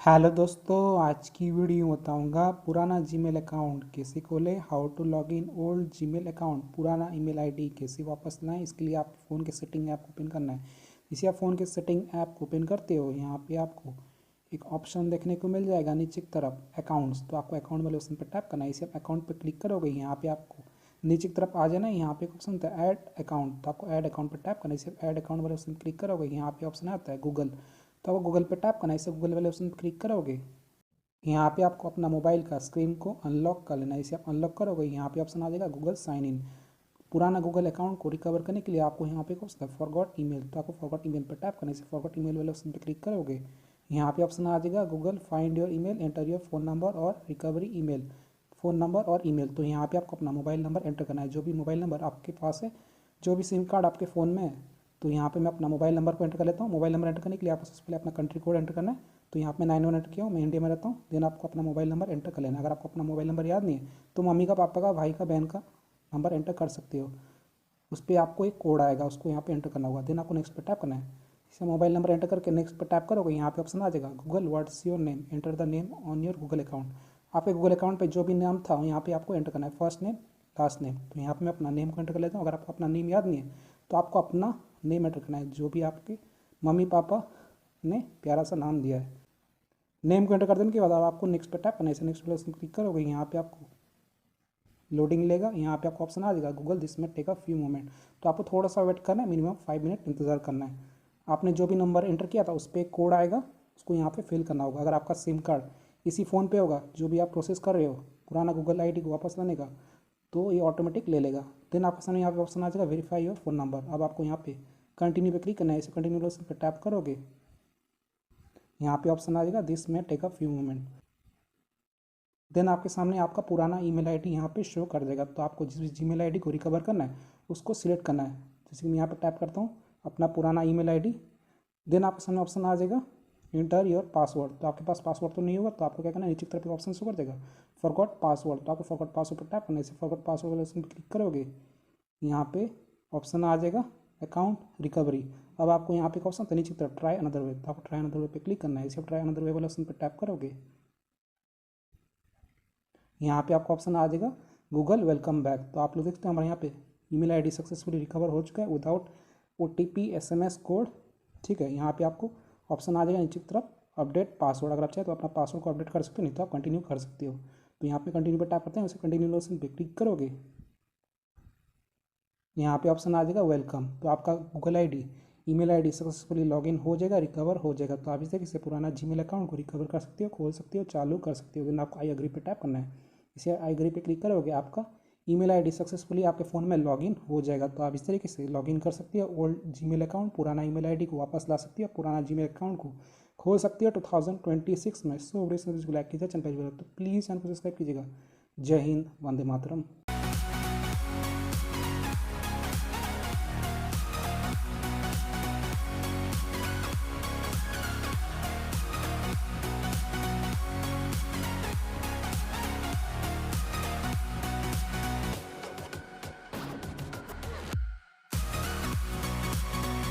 Hello दोस्तों, आज की वीडियो बताऊंगा पुराना जीमेल अकाउंट कैसे खोलें। How to log in old Gmail account. पुराना ईमेल आईडी कैसे वापस लाएं। इसके लिए आप फ़ोन के सेटिंग ऐप ओपन करना है। इसे आप फ़ोन के सेटिंग ऐप ओपन करते हो, यहाँ पे आपको एक ऑप्शन देखने को मिल जाएगा नीचे की तरफ अकाउंट्स। तो आपको अकाउंट वाले ऑप्शन पर टैप करना है। इसे आप अकाउंट पर क्लिक करोगे, यहाँ पे आपको नीचे की तरफ आ जाना है। यहाँ पे एक ऑप्शन होता है ऐड अकाउंट, तो आपको ऐड अकाउंट पर टैप करना है। इसे ऐड अकाउंट वाले ऑप्शन क्लिक करोगे, यहाँ पे ऑप्शन आता है गूगल, तो आपको गूगल पे टैप करना है। इसे गूगल वाले ऑप्शन क्लिक करोगे, यहाँ पे आपको अपना मोबाइल का स्क्रीन को अनलॉक कर लेना है। इसे आप अनलॉक करोगे, यहाँ पे ऑप्शन आ जाएगा गूगल साइन इन। पुराना गूगल अकाउंट को रिकवर करने के लिए आपको यहाँ पे ऑप्शन है फॉरगॉट ईमेल, तो आपको फॉरगॉट ईमेल पर टैप करना है। इसे फॉरगॉट ईमेल वाले ऑप्शन पर क्लिक करोगे, यहाँ पे ऑप्शन आ जाएगा Google find your email, enter your phone number और रिकवरी ईमेल, फ़ोन नंबर और ईमेल। तो यहाँ पे आपको अपना मोबाइल नंबर एंटर करना है, जो भी मोबाइल नंबर आपके पास है, जो भी सिम कार्ड आपके फ़ोन में है। तो यहाँ पे मैं अपना मोबाइल नंबर को एंटर कर लेता हूँ। मोबाइल नंबर एंटर करने के लिए आपको सबसे पहले अपना कंट्री कोड एंटर करना है। तो यहाँ पे 91 एंटर किया हूँ, मैं इंडिया में रहता हूँ। देन आपको अपना मोबाइल नंबर एंटर कर लेना है। अगर आपको अपना मोबाइल नंबर याद नहीं है तो मम्मी का, पापा का, भाई का, बहन का नंबर एंटर कर सकते हो। उस पर आपको एक कोड आएगा, उसको यहाँ पे एंटर करना होगा। देन आपको नेक्स्ट पे टैप करना है। इसे मोबाइल नंबर एंटर करके नेक्स्ट पे टैप करोगे, यहाँ पे ऑप्शन आ जाएगा Google what's your name, enter the name on your Google account. आपके गूगल अकाउंट पे जो भी नाम था यहाँ पे आपको एंटर करना है, फर्स्ट नेम लास्ट नेम। तो यहाँ पे मैं अपना नेम को एंटर कर लेता हूँ। अगर आपको अपना नेम याद नहीं है तो आपको अपना नेम एंटर करना है, जो भी आपके मम्मी पापा ने प्यारा सा नाम दिया है। नेम को एंटर कर देने के बाद आपको नेक्स्ट पे टैप करना है। इसे नेक्स्ट पे क्लिक करोगे, यहाँ पे आपको लोडिंग लेगा। यहाँ पे आपको ऑप्शन आ जाएगा गूगल दिस में टेक अ फ्यू मोमेंट, तो आपको थोड़ा सा वेट करना है, मिनिमम 5 मिनट इंतजार करना है। आपने जो भी नंबर एंटर किया था उस पर एक कोड आएगा, उसको यहाँ पे फिल करना होगा। अगर आपका सिम कार्ड इसी फ़ोन पे होगा, जो भी आप प्रोसेस कर रहे हो पुराना गूगल आईडी को वापस लाने का, तो ये ऑटोमेटिक ले लेगा। देन आपके सामने यहाँ पे ऑप्शन आ जाएगा वेरीफाई योर फ़ोन नंबर। अब आपको यहाँ पे कंटिन्यू पे क्लिक करना है। इसे कंटिन्यू ऑप्शन पर टैप करोगे, यहाँ पे ऑप्शन आ जाएगा दिस में take a few moment. Then आपके सामने आपका पुराना ईमेल आईडी यहाँ पे शो कर देगा। तो आपको जिस जीमेल आईडी को रिकवर करना है उसको सिलेक्ट करना है। जैसे कि मैं यहाँ पे टैप करता हूँ अपना पुराना ईमेल आईडी। देन आपके सामने ऑप्शन आ जाएगा इंटर योर पासवर्ड। तो आपके पास पासवर्ड तो नहीं होगा, तो आपको क्या करना है, नीचे की तरफ ऑप्शन शो कर देगा फॉरगॉट पासवर्ड। तो आपको फॉरगॉट पासवर्ड पर टैप करना है। इसे फॉरगॉट पासवर्ड वाले ऑप्शन पर क्लिक करोगे, यहाँ पे ऑप्शन आ जाएगा अकाउंट रिकवरी। अब आपको यहाँ पे एक ऑप्शन था नीचे की तरफ ट्राई अनदर वे, तो आपको ट्राई अनदर वे पे क्लिक करना है। इसे ट्राई अनदर वे वाले ऑप्शन पर टैप करोगे, यहाँ पे आपको ऑप्शन आ जाएगा गूगल वेलकम बैक। तो आप लोग देखते हैं हमारे यहाँ पे ईमेल आईडी सक्सेसफुली रिकवर हो चुका है विदाउट OTP SMS कोड। ठीक है, यहाँ पे आपको ऑप्शन आ जाएगा नीचे की तरफ अपडेट पासवर्ड। अगर आप चाहें तो अपना पासवर्ड को अपडेट कर सकते हो, नहीं तो आप कंटिन्यू कर सकते हो। तो यहाँ पे कंटिन्यू पर टैप करते हैं, उसे कंटिन्यू ऑप्शन पे क्लिक करोगे, यहाँ पे ऑप्शन आ जाएगा वेलकम। तो आपका Google ID email ID successfully login हो जाएगा, रिकवर हो जाएगा। तो आप इस तरीके से पुराना जीमेल अकाउंट को रिकवर कर सकते हो, खोल सकते हो, चालू कर सकते हो। देन आपको आई एग्री पे टैप करना है। इसे आई एग्री पे क्लिक करोगे, आपका ईमेल आईडी सक्सेसफुली आपके फ़ोन में लॉगिन हो जाएगा। तो आप इस तरीके से लॉगिन कर सकते हो ओल्ड जीमेल अकाउंट, पुराना ईमेल आईडी को वापस ला सकती हो, पुराना जीमेल अकाउंट को खोल सकती हो 2026 में। सो वीडियो को लाइक कीजिए, चैनल पर तो प्लीज़ चैनल को सब्सक्राइब कीजिएगा। जय हिंद, वंदे मातरम।